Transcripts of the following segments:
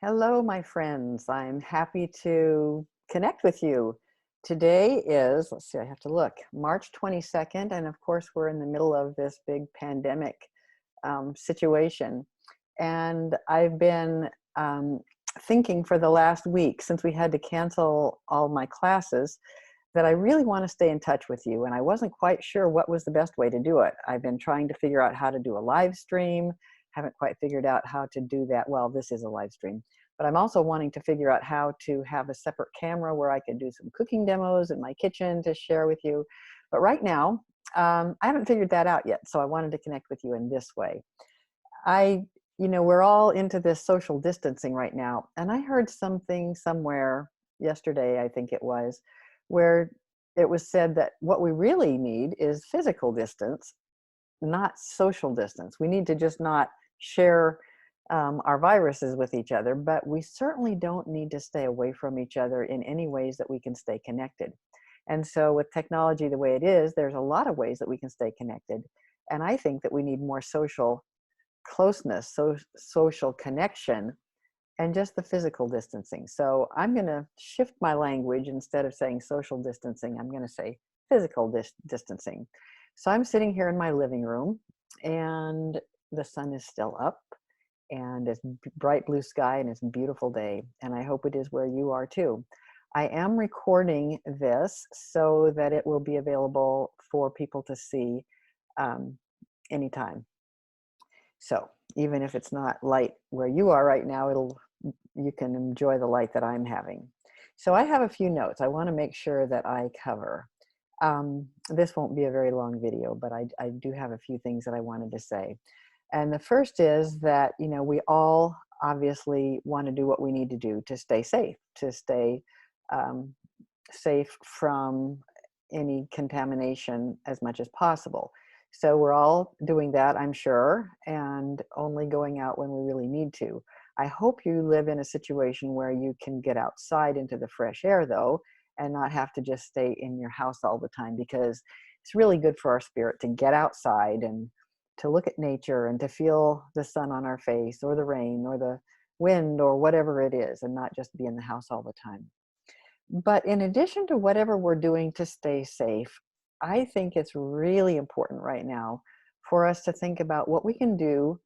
Hello, my friends. I'm happy to connect with you. Today is, let's see, I have to look, March 22nd. And of course, we're in the middle of this big pandemic situation. And I've been thinking for the last week, since we had to cancel all my classes, that I really want to stay in touch with you. And I wasn't quite sure what was the best way to do it. I've been trying to figure out how to do a live stream, haven't quite figured out how to do that. Well, this is a live stream, but I'm also wanting to figure out how to have a separate camera where I could do some cooking demos in my kitchen to share with you. But right now, I haven't figured that out yet. So I wanted to connect with you in this way. I, we're all into this social distancing right now. And I heard something somewhere yesterday, I think it was, where it was said that what we really need is physical distance, not social distance. We need to just not share our viruses with each other, but we certainly don't need to stay away from each other in any ways that we can stay connected. And so with technology the way it is, there's a lot of ways that we can stay connected. And I think that we need more social closeness, social connection, and just the physical distancing. So I'm going to shift my language. Instead of saying social distancing, I'm going to say physical distancing. So I'm sitting here in my living room, and the sun is still up, and it's bright blue sky, and it's a beautiful day. And I hope it is where you are too. I am recording this so that it will be available for people to see anytime. So even if it's not light where you are right now, you can enjoy the light that I'm having. So I have a few notes I want to make sure that I cover. This won't be a very long video, but I do have a few things that I wanted to say. And the first is that, we all obviously want to do what we need to do to stay safe, to stay safe from any contamination as much as possible. So we're all doing that, I'm sure, and only going out when we really need to. I hope you live in a situation where you can get outside into the fresh air, though, and not have to just stay in your house all the time, because it's really good for our spirit to get outside and to look at nature and to feel the sun on our face, or the rain or the wind or whatever it is, and not just be in the house all the time. But in addition to whatever we're doing to stay safe, I think it's really important right now for us to think about what we can do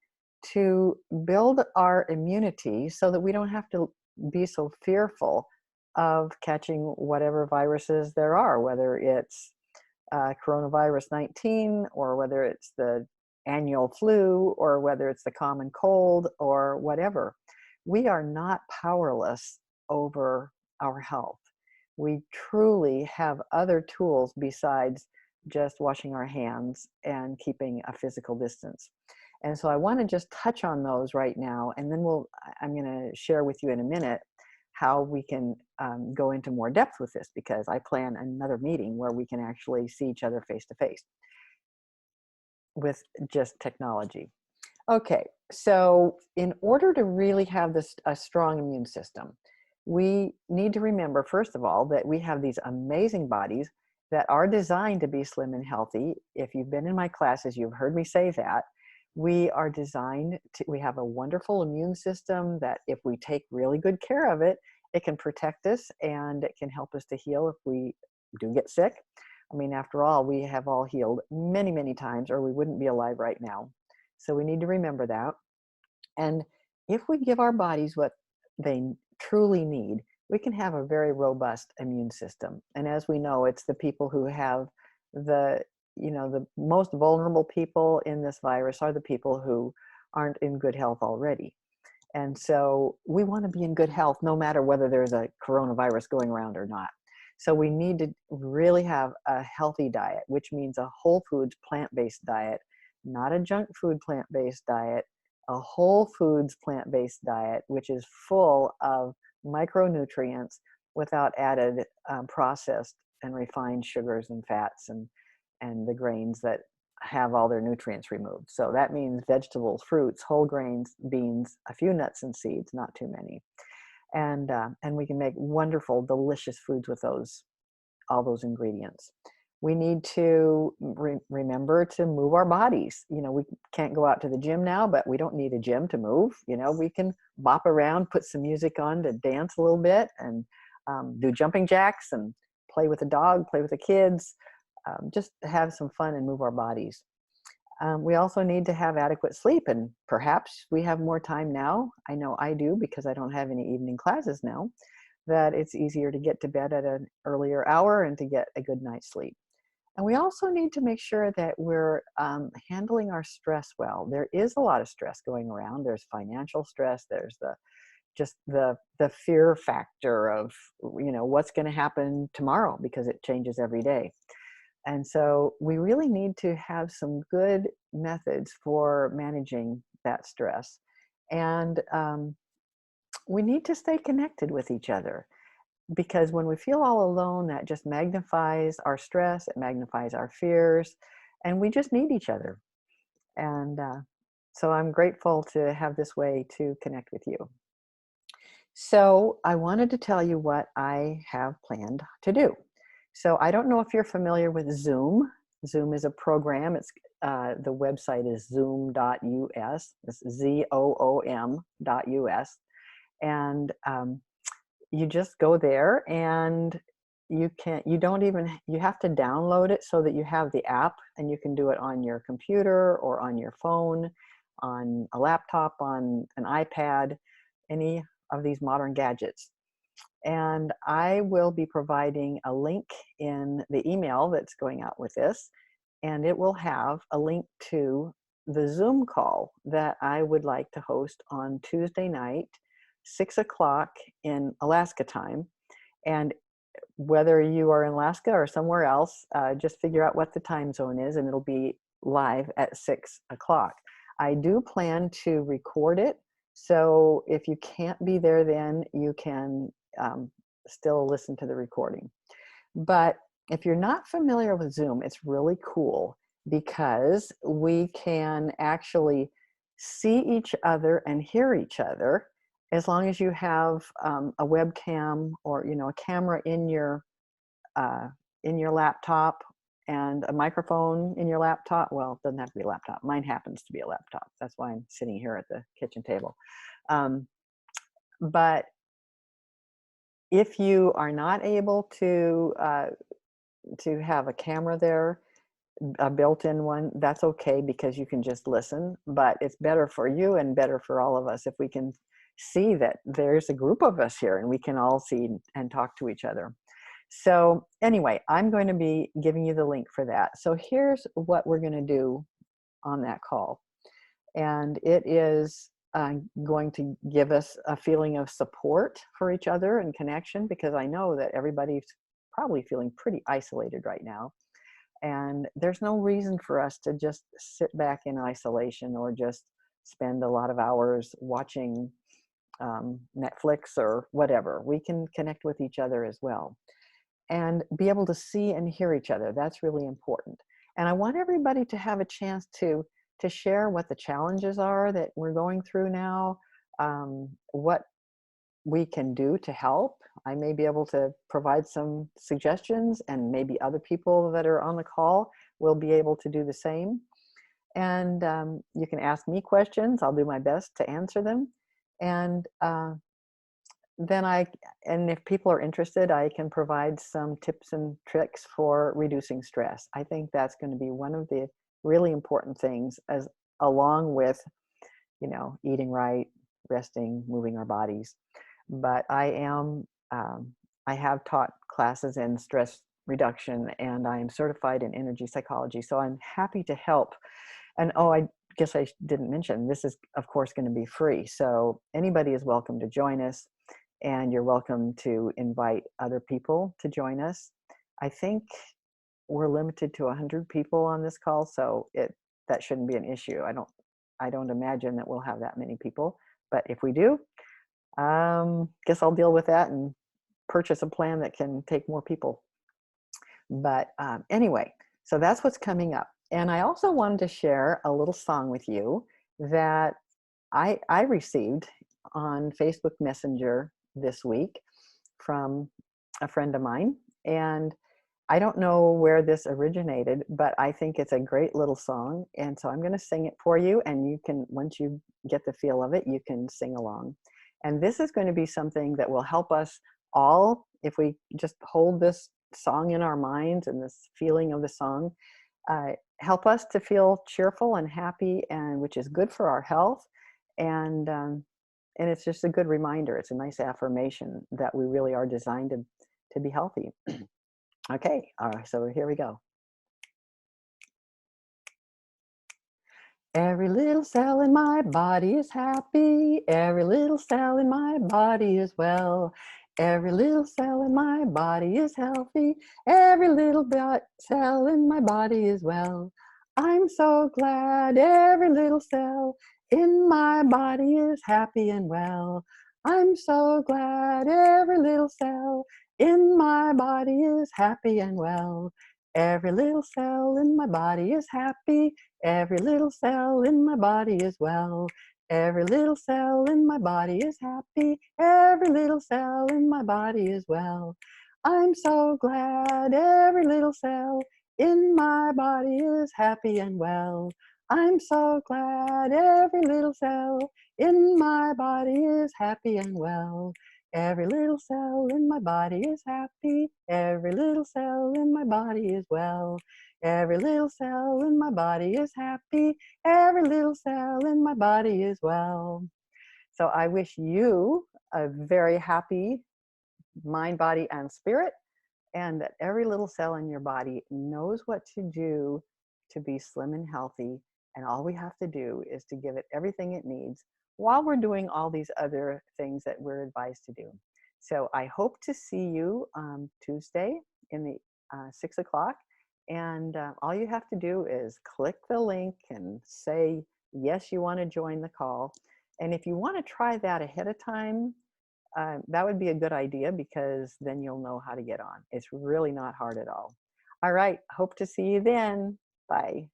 to build our immunity so that we don't have to be so fearful of catching whatever viruses there are, whether it's coronavirus 19, or whether it's the annual flu, or whether it's the common cold, or whatever. We are not powerless over our health. We truly have other tools besides just washing our hands and keeping a physical distance. And so I want to just touch on those right now, and then I'm going to share with you in a minute how we can go into more depth with this, because I plan another meeting where we can actually see each other face to face with just technology. Okay, so in order to really have a strong immune system, we need to remember, first of all, that we have these amazing bodies that are designed to be slim and healthy. If you've been in my classes, you've heard me say that. We are designed we have a wonderful immune system that, if we take really good care of it, it can protect us and it can help us to heal if we do get sick. I mean, after all, we have all healed many, many times, or we wouldn't be alive right now. So we need to remember that. And if we give our bodies what they truly need, we can have a very robust immune system. And as we know, it's the people who have the most vulnerable people in this virus are the people who aren't in good health already. And so we want to be in good health no matter whether there's a coronavirus going around or not. So we need to really have a healthy diet, which means a whole foods, plant-based diet, not a junk food plant-based diet, a whole foods plant-based diet, which is full of micronutrients without added processed and refined sugars and fats and the grains that have all their nutrients removed. So that means vegetables, fruits, whole grains, beans, a few nuts and seeds, not too many. And we can make wonderful, delicious foods with all those ingredients. We need to remember to move our bodies. You know, we can't go out to the gym now, but we don't need a gym to move. You know, we can bop around, put some music on to dance a little bit, and do jumping jacks and play with the dog, play with the kids, just have some fun and move our bodies. We also need to have adequate sleep, and perhaps we have more time now. I know I do, because I don't have any evening classes now, that it's easier to get to bed at an earlier hour and to get a good night's sleep. And we also need to make sure that we're handling our stress well. There is a lot of stress going around. There's financial stress. There's the fear factor of, you know, what's going to happen tomorrow, because it changes every day. And so we really need to have some good methods for managing that stress. And we need to stay connected with each other, because when we feel all alone, that just magnifies our stress, it magnifies our fears, and we just need each other. And so I'm grateful to have this way to connect with you. So I wanted to tell you what I have planned to do. So I don't know if you're familiar with Zoom. Zoom is a program. It's the website is zoom.us. It's ZOOM.us. And you just go there, and you have to download it so that you have the app, and you can do it on your computer or on your phone, on a laptop, on an iPad, any of these modern gadgets. And I will be providing a link in the email that's going out with this, and it will have a link to the Zoom call that I would like to host on Tuesday night, 6 o'clock in Alaska time. And whether you are in Alaska or somewhere else, just figure out what the time zone is, and it'll be live at 6 o'clock. I do plan to record it, so if you can't be there, then you can still listen to the recording. But if you're not familiar with Zoom, it's really cool, because we can actually see each other and hear each other, as long as you have a webcam or, you know, a camera in your laptop, and a microphone in your laptop. Well, it doesn't have to be a laptop. Mine happens to be a laptop. That's why I'm sitting here at the kitchen table. But if you are not able to have a camera there, a built-in one, that's okay, because you can just listen. But it's better for you and better for all of us if we can see that there's a group of us here, and we can all see and talk to each other. So anyway, I'm going to be giving you the link for that. So here's what we're going to do on that call. And it is going to give us a feeling of support for each other and connection, because I know that everybody's probably feeling pretty isolated right now. And there's no reason for us to just sit back in isolation, or just spend a lot of hours watching Netflix or whatever. We can connect with each other as well, and be able to see and hear each other. That's really important. And I want everybody to have a chance to share what the challenges are that we're going through now, what we can do to help. I may be able to provide some suggestions, and maybe other people that are on the call will be able to do the same. And you can ask me questions. I'll do my best to answer them. And and if people are interested, I can provide some tips and tricks for reducing stress. I think that's going to be one of the really important things, as along with, you know, eating right, resting, moving our bodies. But I have taught classes in stress reduction, and I am certified in energy psychology. So I'm happy to help. And I guess I didn't mention, this is of course going to be free. So anybody is welcome to join us, and you're welcome to invite other people to join us. I think we're limited to 100 people on this call, so that shouldn't be an issue. I don't imagine that we'll have that many people, but if we do, guess I'll deal with that and purchase a plan that can take more people. But anyway, so that's what's coming up. And I also wanted to share a little song with you that I received on Facebook Messenger this week from a friend of mine. And I don't know where this originated, but I think it's a great little song. And so I'm going to sing it for you. And you can, once you get the feel of it, you can sing along. And this is going to be something that will help us all if we just hold this song in our minds and this feeling of the song, uh, help us to feel cheerful and happy, and which is good for our health. And it's just a good reminder. It's a nice affirmation that we really are designed to be healthy. Okay, all right, so here we go. Every little cell in my body is happy. Every little cell in my body is well. Every little cell in my body is healthy. Every little cell in my body is well. I'm so glad every little cell in my body is happy and well. I'm so glad every little cell in my body is happy and well. Every little cell in my body is happy. Every little cell in my body is well. Every little cell in my body is happy. Every little cell in my body is well. I'm so glad every little cell in my body is happy and well. I'm so glad every little cell in my body is happy and well. Every little cell in my body is happy. Every little cell in my body is well. Every little cell in my body is happy. Every little cell in my body is well. So I wish you a very happy mind, body, and spirit, and that every little cell in your body knows what to do to be slim and healthy. And all we have to do is to give it everything it needs while we're doing all these other things that we're advised to do. So I hope to see you Tuesday in the 6 o'clock. And all you have to do is click the link and say, yes, you want to join the call. And if you want to try that ahead of time, that would be a good idea, because then you'll know how to get on. It's really not hard at all. All right. Hope to see you then. Bye.